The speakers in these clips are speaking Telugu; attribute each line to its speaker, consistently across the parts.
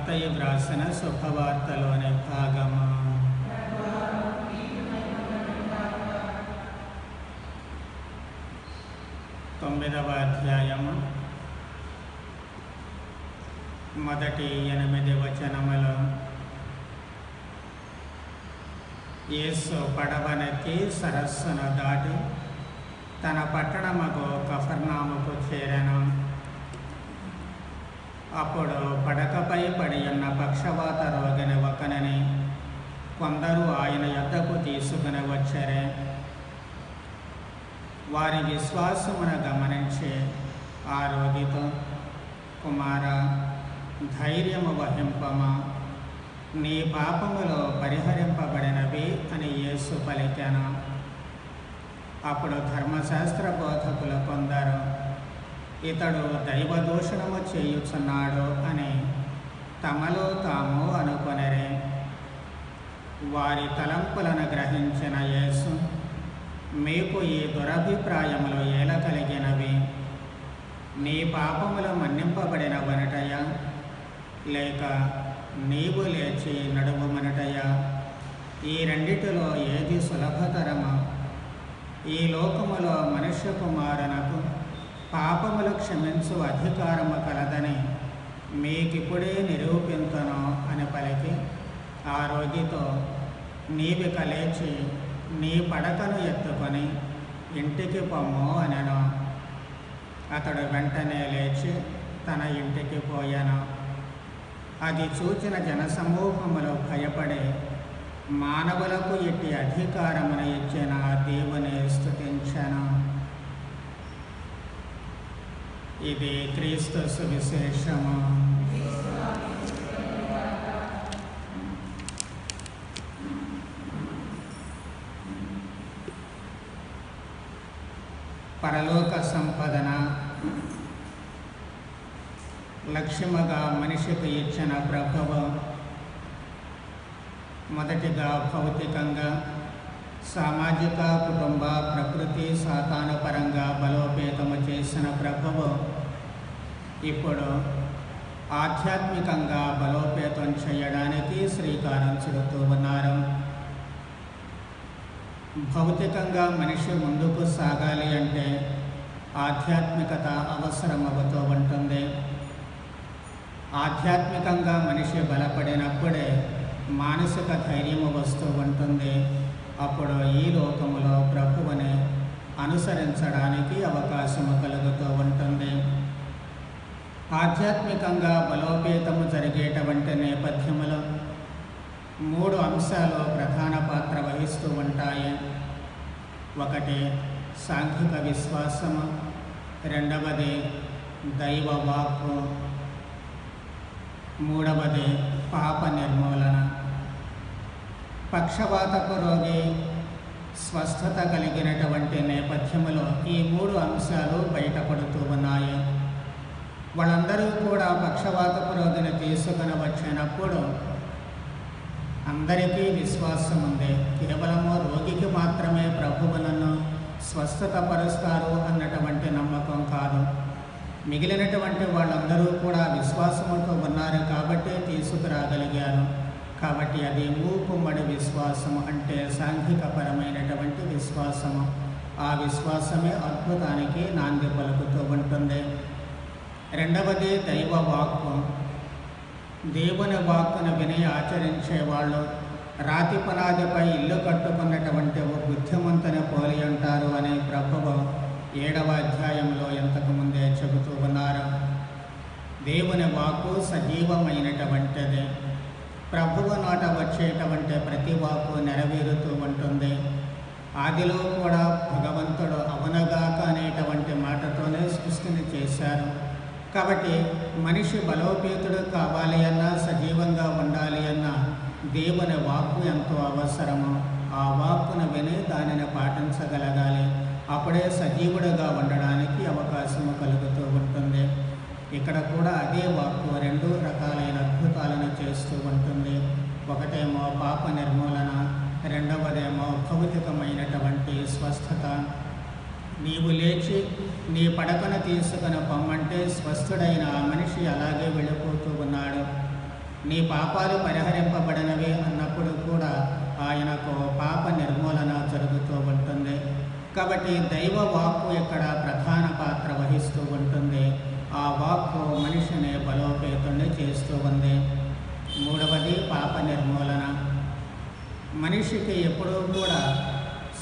Speaker 1: మత్తయి వ్రాసిన శుభవార్తలోని భాగము. తొమ్మిదవ అధ్యాయము మొదటి 8 వచనములు. యేసు పడవనెక్కి సరస్సును దాటి తన పట్టణమగు కఫర్నాముకు చేరెను. అప్పుడు పడకపై పడి ఉన్న పక్షవాత రోగిని ఒకనిని కొందరు ఆయన యొద్దకు తీసుకుని వచ్చారే. వారి విశ్వాసమును గమనించి ఆ రోగితో, కుమారా, ధైర్యము వహింపమా, నీ పాపములు పరిహరింపబడినవి అని యేసు పలికెను. అప్పుడు ధర్మశాస్త్ర బోధకులు కొందరు, ఇతడు దైవదూషణము చేయుచున్నాడు అని తమలో తాము అనుకొనిరి. వారి తలంపులను గ్రహించిన యేసు, మీకు ఈ దురభిప్రాయములు ఏల కలిగినవి? నీ పాపములు మన్నింపబడినవనటయా, లేక నీవు లేచి నడువుమనటయా? ఈ రెండిటిలో ఏది సులభతరమా? ఈ లోకములో మనుష్య కుమారునకు పాపములు క్షమించు అధికారము కలదని మీకిప్పుడే నిరూపింతును అని పలికి ఆ రోగితో, నీవిక లేచి నీ పడకను ఎత్తుకొని ఇంటికి పొమ్ము అనెను. అతడు వెంటనే లేచి తన ఇంటికి పోయాను. అది చూచిన జనసమూహములు భయపడి మానవులకు ఇట్టి అధికారమును ఇచ్చిన దేవుని స్తుతించెను. ఇది క్రీస్తు సువిశేషము. పరలోక సంపదన లక్ష్యముగా మనిషికి ఇచ్చిన ప్రభువు మొదటిగా భౌతికంగా, సామాజిక, కుటుంబ, ప్రకృతి, సాతానుపరంగా బలోపేతము చేసిన ప్రభువు ఇప్పుడు ఆధ్యాత్మికంగా బలోపేతం చేయడానికి శ్రీకారం చుడుతూ ఉన్నారు. భౌతికంగా మనిషి ముందుకు సాగాలి అంటే ఆధ్యాత్మికత అవసరమవుతూ ఉంటుంది. ఆధ్యాత్మికంగా మనిషి బలపడినప్పుడే మానసిక ధైర్యము వస్తూ ఉంటుంది. అప్పుడు ఈ లోకములో ప్రభువుని అనుసరించడానికి అవకాశము కలుగుతూ ఉంటుంది. ఆధ్యాత్మికంగా బలోపేతము జరిగేటువంటి నేపథ్యములో 3 అంశాలు ప్రధాన పాత్ర వహిస్తూ ఉంటాయి. ఒకటి సాంఘిక విశ్వాసము, రెండవది దైవ వాక్కు, మూడవది పాప నిర్మూలన. పక్షవాతపు రోగి స్వస్థత కలిగినటువంటి నేపథ్యములో ఈ 3 అంశాలు బయటపడుతూ ఉన్నాయి. వాళ్ళందరూ కూడా పక్షవాతపు రోగిని తీసుకుని వచ్చినప్పుడు అందరికీ విశ్వాసం ఉంది. కేవలము రోగికి మాత్రమే ప్రభువులను స్వస్థత పరుస్తారు అన్నటువంటి నమ్మకం కాదు. మిగిలినటువంటి వాళ్ళందరూ కూడా విశ్వాసముతో ఉన్నారు కాబట్టి తీసుకురాగలిగారు. కాబట్టి అది మూకుమ్మడి విశ్వాసము, అంటే సాంఘికపరమైనటువంటి విశ్వాసము. ఆ విశ్వాసమే అద్భుతానికి నాంది పలుకుతూ ఉంటుంది. రెండవది దైవ వాక్కు. దేవుని వాక్కును విని ఆచరించేవాళ్ళు రాతి పునాదిపై ఇల్లు కట్టుకున్నటువంటి ఓ బుద్ధిమంతుని పోలి ఉంటారు అని ప్రభువు 7వ అధ్యాయంలో ఇంతకుముందే చెబుతూ ఉన్నారు. దేవుని వాక్కు సజీవమైనటువంటిది. ప్రభువు నోట వచ్చేటువంటి ప్రతి వాక్కు నెరవేరుతూ ఉంటుంది. ఆదిలో కూడా భగవంతుడు అవునగాక అనేటువంటి మాటతోనే సృష్టిని చేశారు. కాబట్టి మనిషి బలోపేతుడు కావాలి అన్నా, సజీవంగా ఉండాలి అన్నా దేవుని వాక్కు ఎంతో అవసరము. ఆ వాక్కును విని దానిని పాటించగలగాలి. అప్పుడే సజీవుడుగా ఉండడానికి అవకాశము కలుగుతూ ఉంటుంది. ఇక్కడ కూడా అదే వాక్కు 2 రకాలైన అద్భుతాలను చేస్తూ ఉంటుంది. ఒకటేమో పాప నిర్మూలన, రెండవదేమో భౌతికమైనటువంటి స్వస్థత. నీవు లేచి నీ పడకను తీసుకుని పొమ్మంటే స్వస్థుడైన ఆ మనిషి అలాగే వెళ్ళిపోతూ ఉన్నాడు. నీ పాపాలు పరిహరింపబడినవి అన్నప్పుడు కూడా ఆయనకు పాప నిర్మూలన జరుగుతూ ఉంటుంది. కాబట్టి దైవ వాక్కు ఇక్కడ ప్రధాన పాత్ర వహిస్తూ ఉంటుంది. ఆ వాక్కు మనిషిని బలోపేతుణ్ణి చేస్తూ ఉంది. మూడవది పాప నిర్మూలన. మనిషికి ఎప్పుడూ కూడా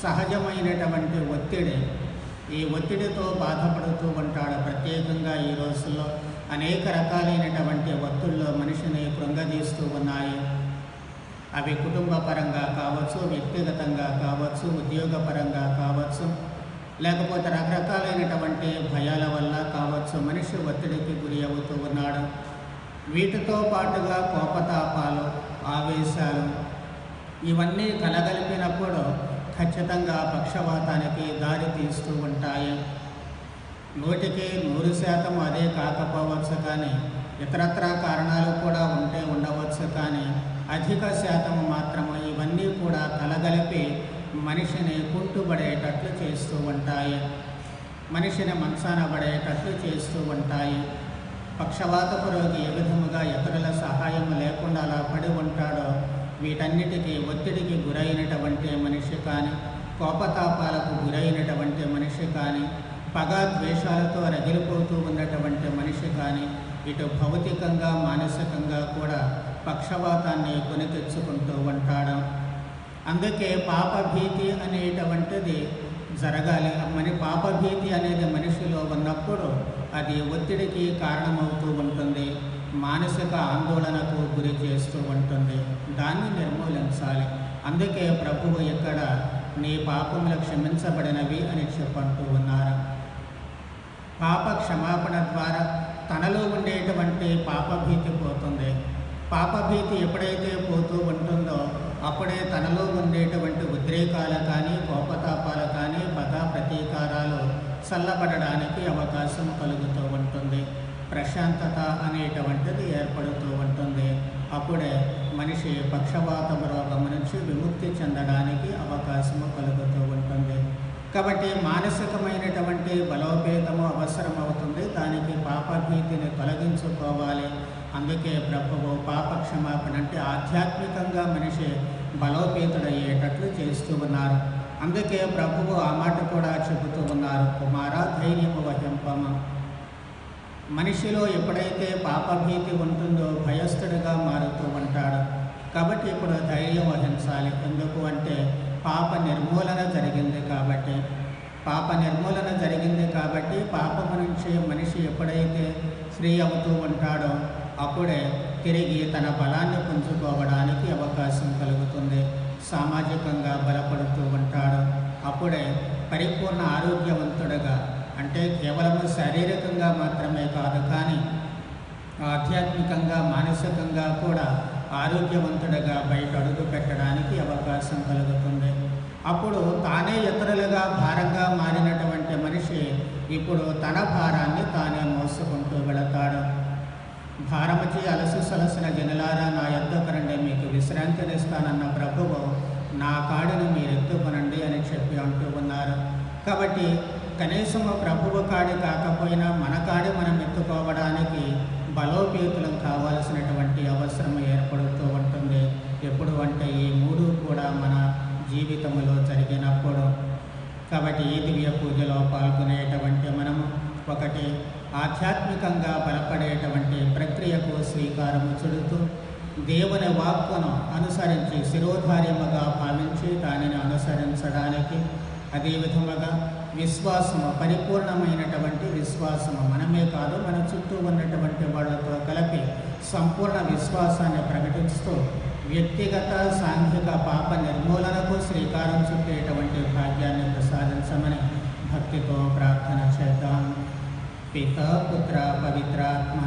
Speaker 1: సహజమైనటువంటి ఒత్తిడి, ఈ ఒత్తిడితో బాధపడుతూ ఉంటాడు. ప్రత్యేకంగా ఈ రోజుల్లో అనేక రకాలైనటువంటి ఒత్తిళ్ళు మనిషిని కృంగదీస్తూ ఉన్నాయి. అవి కుటుంబ పరంగా కావచ్చు, వ్యక్తిగతంగా కావచ్చు, ఉద్యోగపరంగా కావచ్చు, లేకపోతే రకరకాలైనటువంటి భయాల వల్ల కావచ్చు మనిషి ఒత్తిడికి గురి అవుతూ ఉన్నాడు. వీటితో పాటుగా కోపతాపాలు, ఆవేశాలు ఇవన్నీ కలగలిపినప్పుడు ఖచ్చితంగా పక్షవాతానికి దారి తీస్తూ ఉంటాయి. 100కి 100% అదే కాకపోవచ్చు, కానీ ఇతరత్రా కారణాలు కూడా ఉండవచ్చు, కానీ అధిక శాతం మాత్రము ఇవన్నీ కూడా కలగలిపి మనిషిని కుంటుబడేటట్లు చేస్తూ ఉంటాయి, మనిషిని మంచాన పడేటట్లు చేస్తూ ఉంటాయి. పక్షవాతపు రోగి ఏ విధముగా ఇతరుల సహాయం లేకుండా అలా పడి ఉంటాడో, వీటన్నిటికీ ఒత్తిడికి గురైనటువంటి మనిషి కానీ, కోపతాపాలకు గురైనటువంటి మనిషి కానీ, పగా ద్వేషాలతో రగిలిపోతూ ఉన్నటువంటి మనిషి కానీ, ఇటు భౌతికంగా మానసికంగా కూడా పక్షవాతాన్ని కొని తెచ్చుకుంటూ ఉంటాడు. అందుకే పాపభీతి అనేటువంటిది జరగాలి. పాపభీతి అనేది మనిషిలో ఉన్నప్పుడు అది ఒత్తిడికి కారణమవుతూ ఉంటుంది, మానసిక ఆందోళనకు గురి చేస్తూ ఉంటుంది. దాన్ని నిర్మూలించాలి. అందుకే ప్రభువు ఇక్కడ నీ పాపములు క్షమించబడినవి అని చెప్పంటూ ఉన్నారు. పాప క్షమాపణ ద్వారా తనలో ఉండేటువంటి పాపభీతి పోతుంది. పాపభీతి ఎప్పుడైతే పోతూ ఉంటుందో అప్పుడే తనలో ఉండేటువంటి ఉద్రేకాలు కానీ, కోపతాపాలు కానీ, పగ ప్రతీకారాలు చల్లబడడానికి అవకాశం కలుగుతూ ఉంటుంది. ప్రశాంతత అనేటువంటిది ఏర్పడుతూ ఉంటుంది. అప్పుడే మనిషి పక్షవాతం రోగం నుంచి విముక్తి చెందడానికి అవకాశము కలుగుతూ ఉంటుంది. కాబట్టి మానసికమైనటువంటి బలోపేతము అవసరమవుతుంది. దానికి పాపభీతిని తొలగించుకోవాలి. అందుకే ప్రభువు పాప క్షమాపణ అంటే ఆధ్యాత్మికంగా మనిషి బలోపేతుడయ్యేటట్లు చేస్తూ ఉన్నారు. అందుకే ప్రభువు ఆ మాట కూడా చెబుతూ ఉన్నారు, కుమారా ధైర్యము వహింపమ. మనిషిలో ఎప్పుడైతే పాపభీతి ఉంటుందో భయస్థుడిగా మారుతూ ఉంటాడు. కాబట్టి ఇప్పుడు ధైర్యం వహించాలి. ఎందుకు అంటే పాప నిర్మూలన జరిగింది కాబట్టి. పాపము నుంచి మనిషి ఎప్పుడైతే ఫ్రీ అవుతూ ఉంటాడో అప్పుడే తిరిగి తన బలాన్ని పుంజుకోవడానికి అవకాశం కలుగుతుంది. సామాజికంగా బలపడుతూ ఉంటాడు. అప్పుడే పరిపూర్ణ ఆరోగ్యవంతుడుగా, అంటే కేవలం శారీరకంగా మాత్రమే కాదు, కానీ ఆధ్యాత్మికంగా మానసికంగా కూడా ఆరోగ్యవంతుడిగా బయట అడుగు పెట్టడానికి అవకాశం కలుగుతుంది. అప్పుడు తానే ఇతరులుగా భారంగా మారినటువంటి మనిషి ఇప్పుడు తన భారాన్ని తానే మోసుకుంటూ వెళతాడు. భారముచి అలసి సలసిన జనులారా నా యొద్దకు రండి, మీకు విశ్రాంతినిస్తానన్న ప్రభువు నా కాడిని మీరు ఎత్తుకొనండి అని చెప్పి అంటూ ఉన్నారు. కాబట్టి కనీసము ప్రభువు కాడి కాకపోయినా మన కాడి మనం ఎత్తుకోవడానికి బలోపేతులం కావాల్సినటువంటి అవసరం ఏర్పడుతూ ఉంటుంది. ఎప్పుడు అంటే ఈ మూడు కూడా మన జీవితంలో జరిగినప్పుడు. కాబట్టి ఈ దివ్య పూజలో పాల్గొనేటువంటి మనము ఒకటి ఆధ్యాత్మికంగా బలపడేటువంటి ప్రక్రియకు శ్రీకారము చుడుతూ దేవుని వాక్కును అనుసరించి శిరోధార్యముగా భావించి దానిని అనుసరించడానికి, అదేవిధముగా విశ్వాసము, పరిపూర్ణమైనటువంటి విశ్వాసము, మనమే కాదు మన చుట్టూ ఉన్నటువంటి వాళ్ళతో కలిపి సంపూర్ణ విశ్వాసాన్ని ప్రకటిస్తూ వ్యక్తిగత సాంఘిక పాప నిర్మూలనకు శ్రీకారం చుట్టేటువంటి భాగ్యాన్ని ప్రసాదించమని భక్తితో ప్రార్థన చేద్దాం. పిత, పుత్ర, పవిత్రాత్మ